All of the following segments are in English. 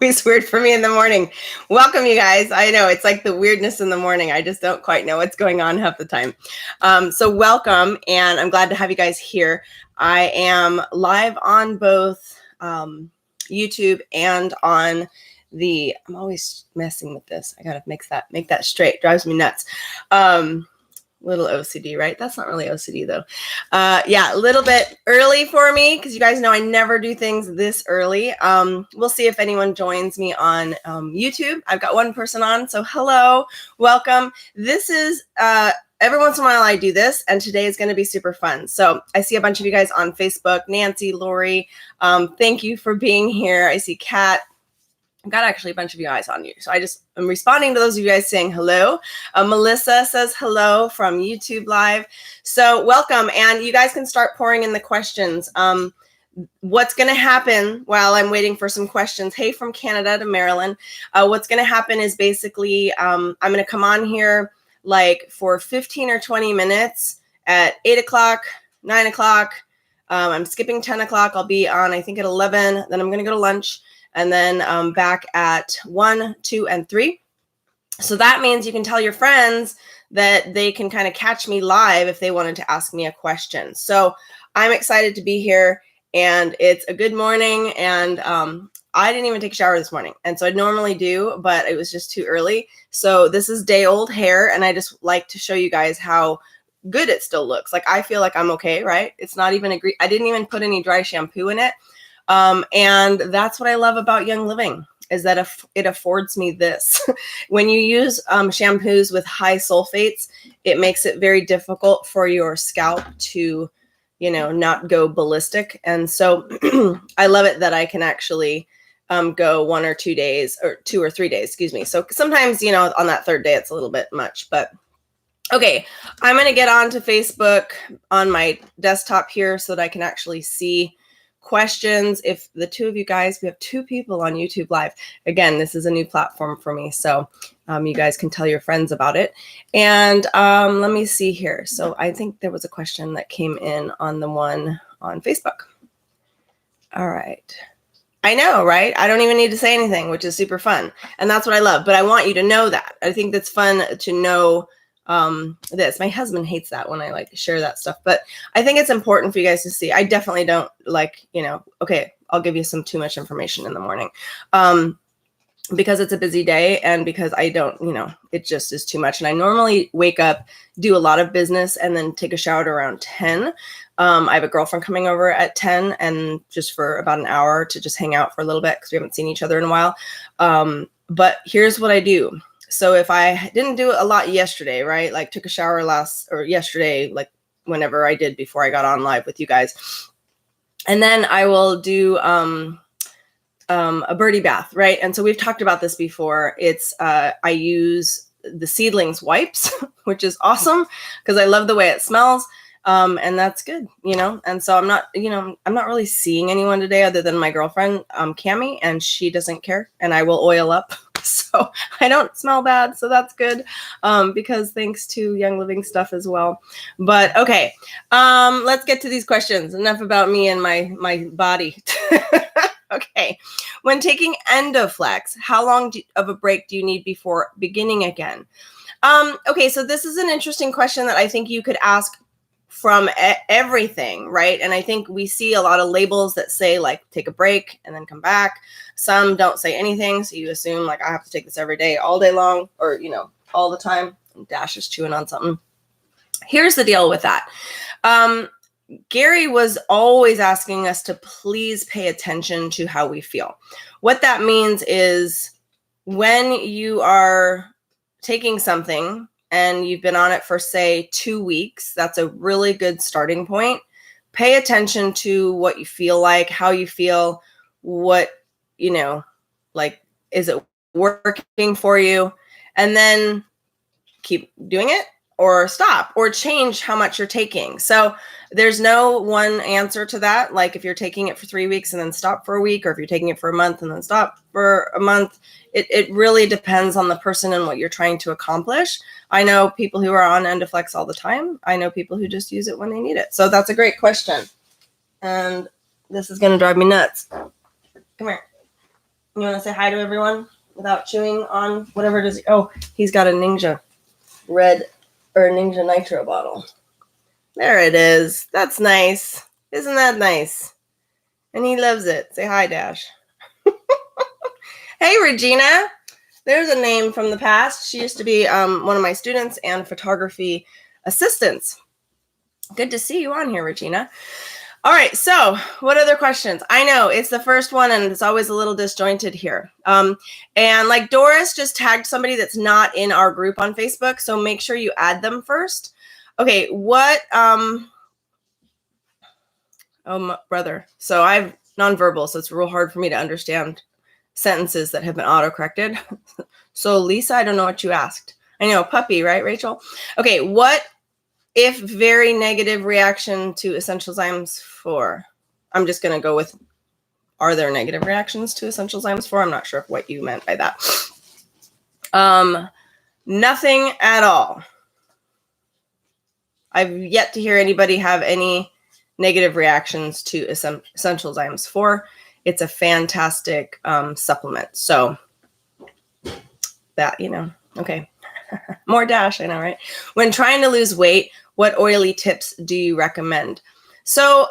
always weird for me in the morning. Welcome, you guys. I know it's like the weirdness in the morning. I just don't quite know what's going on half the time. So welcome, and I'm glad to have you guys here. I am live on both YouTube and on I'm always messing with this. I gotta make that straight. Drives me nuts. Little OCD, right? That's not really OCD though. Yeah, a little bit early for me because you guys know I never do things this early. We'll see if anyone joins me on YouTube. I've got one person on, so hello, welcome. This is every once in a while I do this, and today is going to be super fun. So I see a bunch of you guys on Facebook. Nancy, Lori, thank you for being here. I see Kat. I've got actually a bunch of you guys on you. So I'm responding to those of you guys saying hello. Melissa says hello from YouTube Live. So welcome. And you guys can start pouring in the questions. What's going to happen while I'm waiting for some questions? Hey, from Canada to Maryland. What's going to happen is basically I'm going to come on here like for 15 or 20 minutes at 8 o'clock, 9 o'clock. I'm skipping 10 o'clock. I'll be on, I think, at 11. Then I'm going to go to lunch. And then back at 1, 2, and 3. So that means you can tell your friends that they can kind of catch me live if they wanted to ask me a question. So I'm excited to be here, and it's a good morning. And I didn't even take a shower this morning. And so I normally do, but it was just too early. So this is day old hair, and I just like to show you guys how good it still looks. Like I feel like I'm okay, right? It's not even I didn't even put any dry shampoo in it. And that's what I love about Young Living is that it affords me this. When you use shampoos with high sulfates, it makes it very difficult for your scalp to, not go ballistic. And so I love it that I can actually go 1 or 2 days or 2 or 3 days, excuse me. So sometimes, on that third day, it's a little bit much, but okay, I'm going to get onto Facebook on my desktop here so that I can actually see questions. If the two of you guys, we have 2 people on YouTube Live. Again, this is a new platform for me, so you guys can tell your friends about it. And let me see here. So I think there was a question that came in on the one on Facebook. All right. I know, right? I don't even need to say anything, which is super fun. And that's what I love. But I want you to know that. I think that's fun to know this. My husband hates that when I share that stuff, but I think it's important for you guys to see. I definitely don't okay, I'll give you some too much information in the morning because it's a busy day and because I don't, it just is too much. And I normally wake up, do a lot of business, and then take a shower at around 10. I have a girlfriend coming over at 10 and just for about an hour to just hang out for a little bit because we haven't seen each other in a while. But here's what I do. So if I didn't do a lot yesterday, right? Like took a shower yesterday, like whenever I did before I got on live with you guys. And then I will do a birdie bath, right? And so we've talked about this before. It's I use the Seedlings wipes, which is awesome because I love the way it smells. And that's good, and so I'm not really seeing anyone today other than my girlfriend, Cami, and she doesn't care, and I will oil up. So I don't smell bad. So that's good. Because thanks to Young Living stuff as well. But okay. Let's get to these questions. Enough about me and my body. Okay. When taking Endoflex, how long of a break do you need before beginning again? Okay. So this is an interesting question that I think you could ask from everything, right? And I think we see a lot of labels that say take a break and then come back. Some don't say anything, so you assume I have to take this every day, all day long, or all the time. Dash is chewing on something. Here's the deal with that. Gary was always asking us to please pay attention to how we feel. What that means is when you are taking something and you've been on it for, say, 2 weeks, that's a really good starting point. Pay attention to what you feel like, how you feel, what, is it working for you? And then keep doing it or stop or change how much you're taking. So there's no one answer to that. Like if you're taking it for 3 weeks and then stop for a week, or if you're taking it for a month and then stop for a month, it really depends on the person and what you're trying to accomplish. I know people who are on Endoflex all the time. I know people who just use it when they need it. So that's a great question. And this is going to drive me nuts. Come here. You want to say hi to everyone without chewing on whatever it is? Oh, he's got a Ninja Red or Ninja Nitro bottle. There it is. That's nice. Isn't that nice? And he loves it. Say hi, Dash. Hey, Regina. There's a name from the past. She used to be one of my students and photography assistants. Good to see you on here, Regina. All right, so what other questions? I know it's the first one and it's always a little disjointed here. And like Doris just tagged somebody that's not in our group on Facebook, so make sure you add them first. Okay, what, oh, my brother. So I've nonverbal, so it's real hard for me to understand sentences that have been autocorrected. So Lisa, I don't know what you asked. I know, puppy, right, Rachel? Okay, what if very negative reaction to Essential Zymes 4? I'm just going to go with, are there negative reactions to Essential Zymes 4? I'm not sure what you meant by that. Nothing at all. I've yet to hear anybody have any negative reactions to Essential Zymes 4. It's a fantastic supplement. So that, you know, okay. More Dash, I know, right? When trying to lose weight, what oily tips do you recommend? So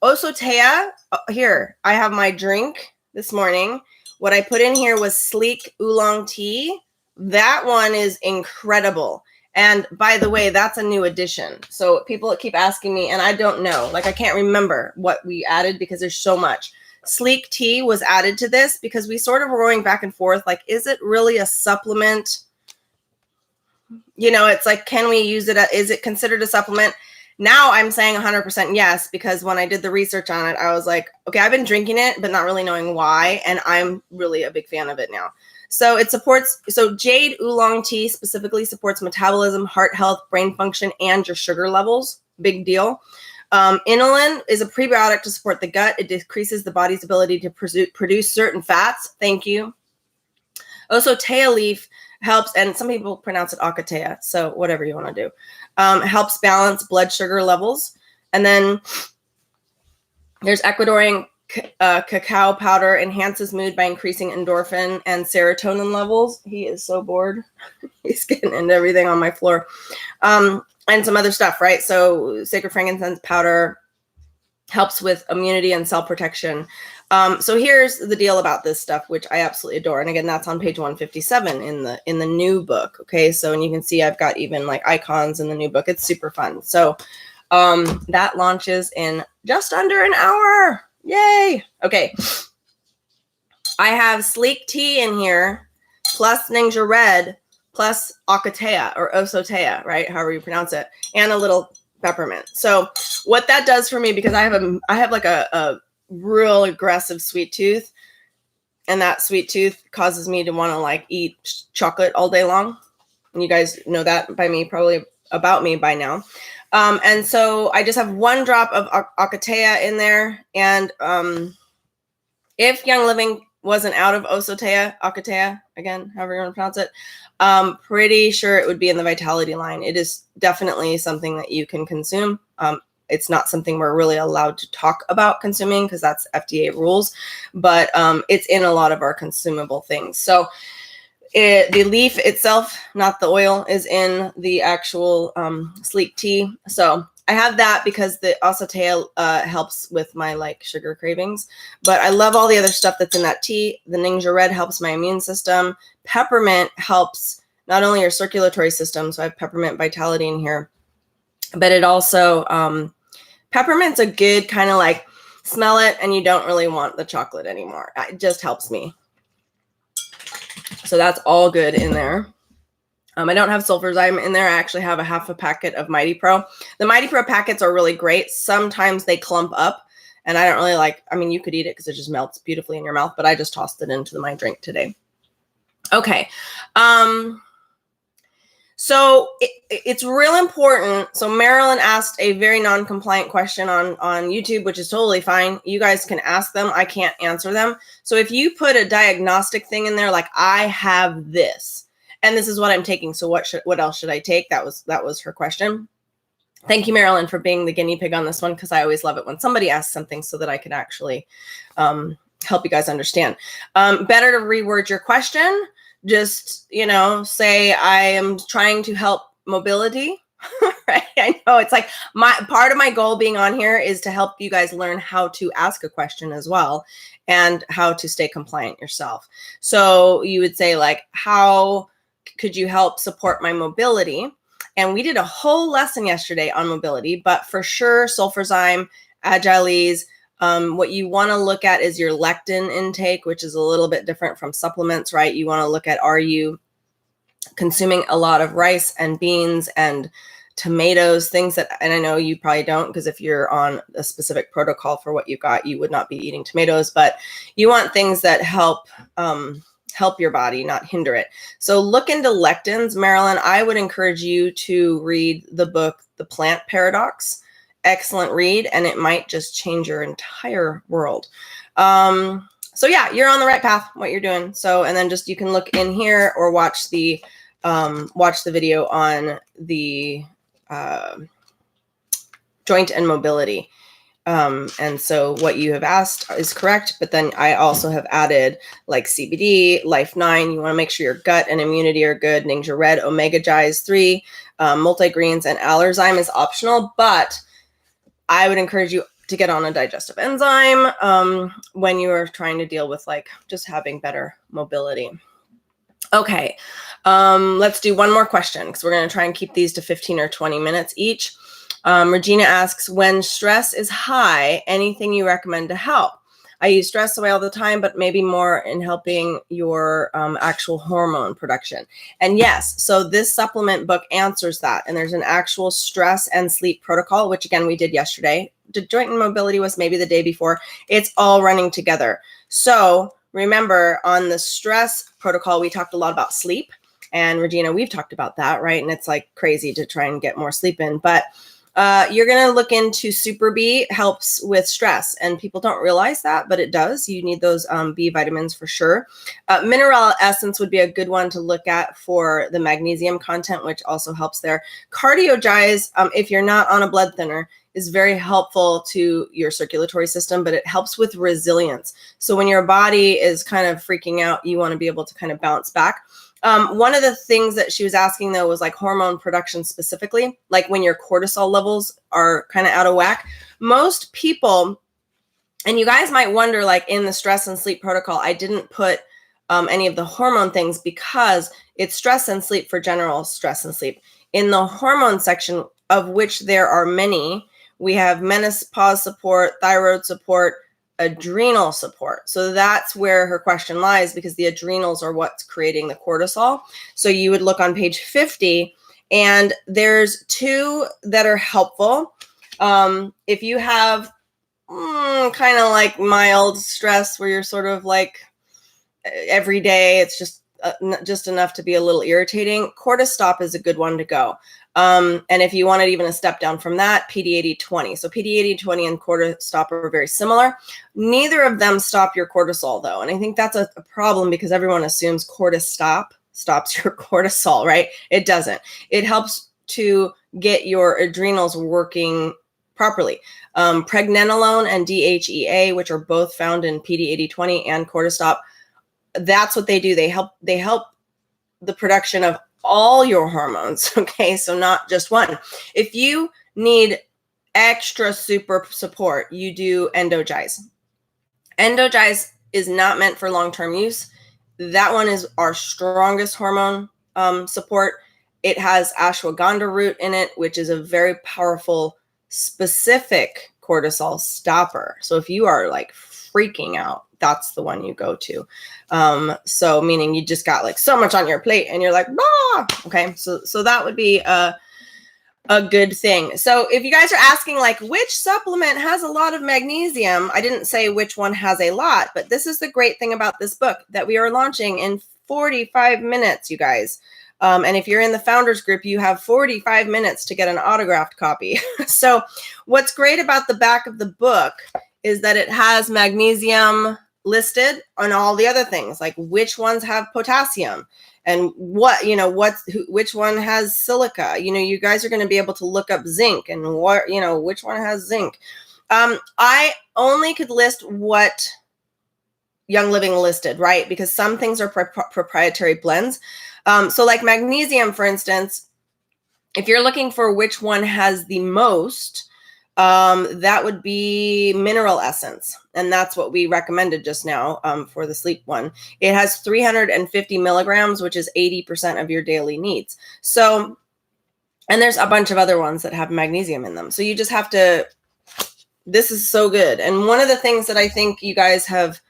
Osotea, here, I have my drink this morning. What I put in here was Sleek Oolong Tea. That one is incredible. And by the way, that's a new addition. So people keep asking me, and I don't know, like I can't remember what we added because there's so much. Sleek Tea was added to this because we sort of were going back and forth. Like, is it really a supplement? You know, it's like, can we use it? Is it considered a supplement? Now I'm saying 100% yes, because when I did the research on it, I was like, okay, I've been drinking it, but not really knowing why. And I'm really a big fan of it now. So it supports, so Jade Oolong Tea specifically supports metabolism, heart health, brain function, and your sugar levels. Big deal. Inulin is a prebiotic to support the gut. It decreases the body's ability to produce certain fats. Thank you. Osotea leaf helps, and some people pronounce it Akatea, so whatever you want to do. Helps balance blood sugar levels. And then there's Ecuadorian cacao powder, enhances mood by increasing endorphin and serotonin levels. He is so bored. He's getting into everything on my floor. And some other stuff, right? So sacred frankincense powder helps with immunity and cell protection. So here's the deal about this stuff, which I absolutely adore. And again, that's on page 157 in the new book. Okay, so and you can see I've got even like icons in the new book. It's super fun. So that launches in just under an hour. Yay! Okay, I have Sleek Tea in here, plus Ninja Red, plus Akatea or Osotea, right? However you pronounce it, and a little peppermint. So what that does for me, because I have like a real aggressive sweet tooth, and that sweet tooth causes me to want to like eat chocolate all day long. And you guys know that by me, probably about me by now. And so I just have one drop of Akatea in there. And if Young Living wasn't out of Akatea, again, however you want to pronounce it, pretty sure it would be in the Vitality line. It is definitely something that you can consume. It's not something we're really allowed to talk about consuming because that's FDA rules, but it's in a lot of our consumable things. So the leaf itself, not the oil, is in the actual Sleek Tea. So I have that because the Osotea helps with my like sugar cravings, but I love all the other stuff that's in that tea. The Ninja Red helps my immune system. Peppermint helps not only your circulatory system, so I have peppermint vitality in here, but it also, peppermint's a good kind of like smell it and you don't really want the chocolate anymore. It just helps me. So that's all good in there. I don't have sulfurzyme in there. I actually have a half a packet of Mighty Pro. The Mighty Pro packets are really great. Sometimes they clump up and I don't really like, I mean, you could eat it because it just melts beautifully in your mouth, but I just tossed it into my drink today. Okay. So it's real important. So Marilyn asked a very non-compliant question on YouTube, which is totally fine. You guys can ask them. I can't answer them. So if you put a diagnostic thing in there, like I have this, and this is what I'm taking. So what else should I take? That was her question. Thank you, Marilyn, for being the guinea pig on this one, because I always love it when somebody asks something so that I can actually help you guys understand. Better to reword your question. Just, say I am trying to help mobility. Right? I know it's like part of my goal being on here is to help you guys learn how to ask a question as well and how to stay compliant yourself. So you would say like, how could you help support my mobility? And we did a whole lesson yesterday on mobility, but for sure, Sulfurzyme, Agiles, what you want to look at is your lectin intake, which is a little bit different from supplements, right? You want to look at, are you consuming a lot of rice and beans and tomatoes, things that, and I know you probably don't, because if you're on a specific protocol for what you've got, you would not be eating tomatoes, but you want things that help your body, not hinder it. So look into lectins. Marilyn, I would encourage you to read the book, The Plant Paradox. Excellent read, and it might just change your entire world. So yeah, you're on the right path, what you're doing. So, and then just, you can look in here or watch the video on the joint and mobility. And so what you have asked is correct, but then I also have added like CBD, Life 9. You want to make sure your gut and immunity are good. Ningxia Red, Omega Gize 3, multigreens, and Allerzyme is optional, but I would encourage you to get on a digestive enzyme when you are trying to deal with like just having better mobility. Okay, let's do one more question because we're going to try and keep these to 15 or 20 minutes each. Regina asks, when stress is high, anything you recommend to help? I use Stress Away all the time, but maybe more in helping your actual hormone production. And yes, so this supplement book answers that. And there's an actual stress and sleep protocol, which again, we did yesterday. The joint and mobility was maybe the day before. It's all running together. So remember, on the stress protocol, we talked a lot about sleep. And Regina, we've talked about that, right? And it's like crazy to try and get more sleep in. But you're going to look into Super B. Helps with stress, and people don't realize that, but it does. You need those B vitamins for sure. Mineral Essence would be a good one to look at for the magnesium content, which also helps there. Cardiogize, if you're not on a blood thinner, is very helpful to your circulatory system, but it helps with resilience. So when your body is kind of freaking out, you want to be able to kind of bounce back. One of the things that she was asking though was like hormone production specifically, like when your cortisol levels are kind of out of whack. Most people, and you guys might wonder, like in the stress and sleep protocol, I didn't put any of the hormone things because it's stress and sleep for general stress and sleep. In the hormone section, of which there are many, we have menopause support, thyroid support, adrenal support. So that's where her question lies, because the adrenals are what's creating the cortisol. So you would look on page 50, and there's two that are helpful. If you have kind of like mild stress where you're sort of like every day, it's just enough to be a little irritating, Cortistop is a good one to go. And if you wanted even a step down from that, PD8020. So PD8020 and Cortistop are very similar. Neither of them stop your cortisol though. And I think that's a problem, because everyone assumes Cortistop stops your cortisol, right? It doesn't. It helps to get your adrenals working properly. Pregnenolone and DHEA, which are both found in PD8020 and Cortistop, that's what they do. They help the production of all your hormones. Okay. So not just one. If you need extra super support, you do Endogize. Endogize is not meant for long-term use. That one is our strongest hormone support. It has ashwagandha root in it, which is a very powerful, specific cortisol stopper. So if you are like freaking out, that's the one you go to. So meaning you just got like so much on your plate and you're like, bah! Okay. So that would be a good thing. So if you guys are asking like which supplement has a lot of magnesium, I didn't say which one has a lot, but this is the great thing about this book that we are launching in 45 minutes, you guys. And if you're in the founders group, you have 45 minutes to get an autographed copy. So what's great about the back of the book is that it has magnesium listed on all the other things, like which ones have potassium and which one has silica. You guys are going to be able to look up zinc and which one has zinc. I only could list what Young Living listed, right? Because some things are proprietary blends. So like magnesium, for instance, if you're looking for which one has the most, that would be Mineral Essence. And that's what we recommended just now for the sleep one. It has 350 milligrams, which is 80% of your daily needs. So, and there's a bunch of other ones that have magnesium in them. So you just have to, this is so good. And one of the things that I think you guys have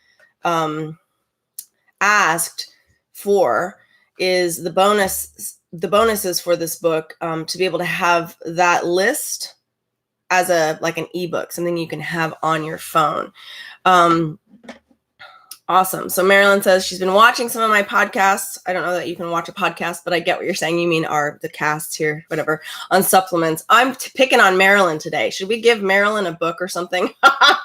asked for is the bonuses for this book, to be able to have that list as like an ebook, something you can have on your phone. Awesome. So Marilyn says she's been watching some of my podcasts. I don't know that you can watch a podcast, but I get what you're saying. You mean the casts here, whatever, on supplements. I'm picking on Marilyn today. Should we give Marilyn a book or something?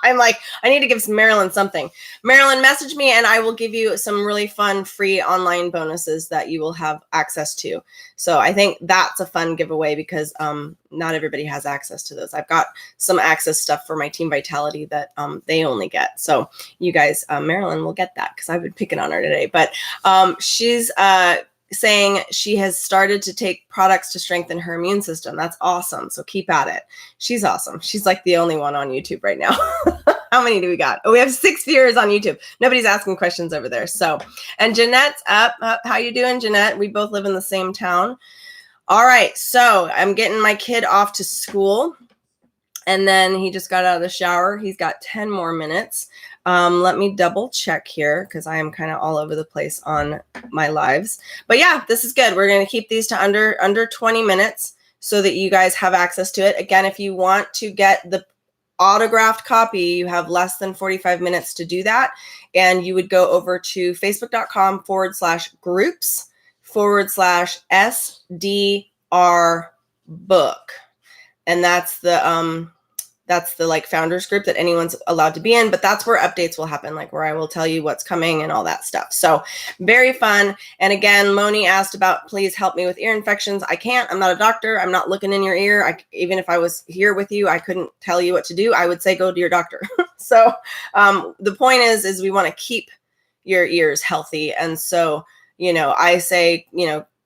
I'm like, I need to give Marilyn something. Marilyn, message me and I will give you some really fun free online bonuses that you will have access to. So I think that's a fun giveaway because not everybody has access to those. I've got some access stuff for my Team Vitality that they only get. So you guys, Marilyn will get that because I've been picking on her today. But she's saying she has started to take products to strengthen her immune system. That's awesome. So keep at it. She's awesome. She's like the only one on YouTube right now. How many do we got? Oh, we have 6 viewers on YouTube. Nobody's asking questions over there. So, and Jeanette's up. How you doing, Jeanette? We both live in the same town. All right. So I'm getting my kid off to school. And then he just got out of the shower. He's got 10 more minutes. Let me double check here because I am kind of all over the place on my lives. But yeah, this is good. We're going to keep these to under 20 minutes so that you guys have access to it. Again, if you want to get the autographed copy, you have less than 45 minutes to do that. And you would go over to facebook.com/groups/SDR book. And that's the like founders group that anyone's allowed to be in, but that's where updates will happen, like where I will tell you what's coming and all that stuff. So very fun. And again, Moni asked about, please help me with ear infections. I can't, I'm not a doctor. I'm not looking in your ear. Even if I was here with you, I couldn't tell you what to do. I would say, go to your doctor. So the point is we want to keep your ears healthy. And so, I say,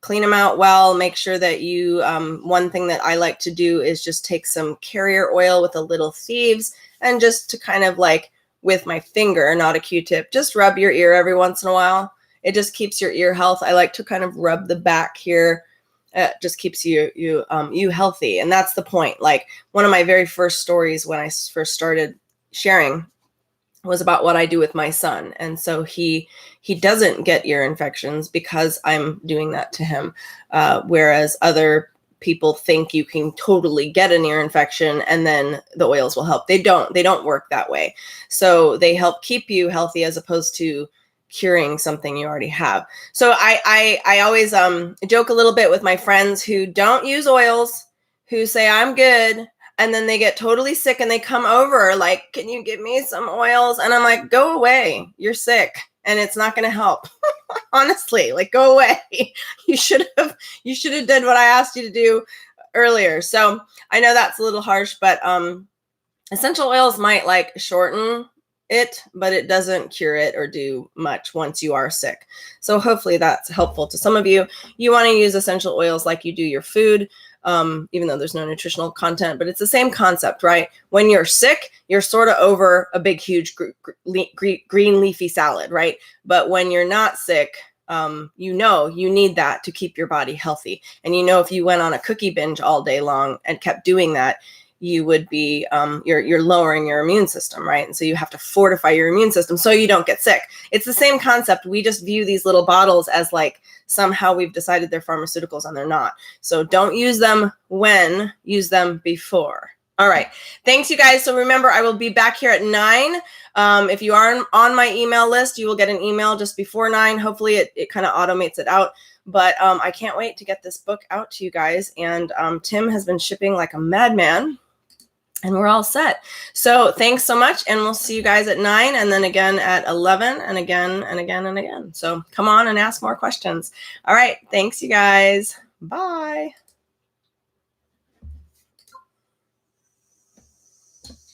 clean them out well, make sure that you, one thing that I like to do is just take some carrier oil with a little thieves and just to kind of like with my finger, not a Q-tip, just rub your ear every once in a while. It just keeps your ear health. I like to kind of rub the back here. It just keeps you healthy. And that's the point. Like one of my very first stories when I first started sharing was about what I do with my son. And so he doesn't get ear infections because I'm doing that to him. Whereas other people think you can totally get an ear infection and then the oils will help. They don't work that way. So they help keep you healthy as opposed to curing something you already have. So I always joke a little bit with my friends who don't use oils, who say I'm good, and then they get totally sick and they come over like, can you give me some oils? And I'm like, go away. You're sick and it's not going to help. Honestly, like go away. You should have done what I asked you to do earlier. So I know that's a little harsh, but essential oils might like shorten it, but it doesn't cure it or do much once you are sick. So hopefully that's helpful to some of you. You want to use essential oils like you do your food. Even though there's no nutritional content, but it's the same concept, right? When you're sick, you're sort of over a big, huge green leafy salad, right? But when you're not sick, you need that to keep your body healthy. And if you went on a cookie binge all day long and kept doing that, you would be, you're lowering your immune system, right? And so you have to fortify your immune system so you don't get sick. It's the same concept. We just view these little bottles as like somehow we've decided they're pharmaceuticals and they're not. So don't use them use them before. All right. Thanks, you guys. So remember, I will be back here at 9. If you are on my email list, you will get an email just before 9. Hopefully it kind of automates it out. But I can't wait to get this book out to you guys. And Tim has been shipping like a madman. And we're all set. So thanks so much. And we'll see you guys at 9 and then again at 11 and again and again and again. So come on and ask more questions. All right. Thanks, you guys. Bye.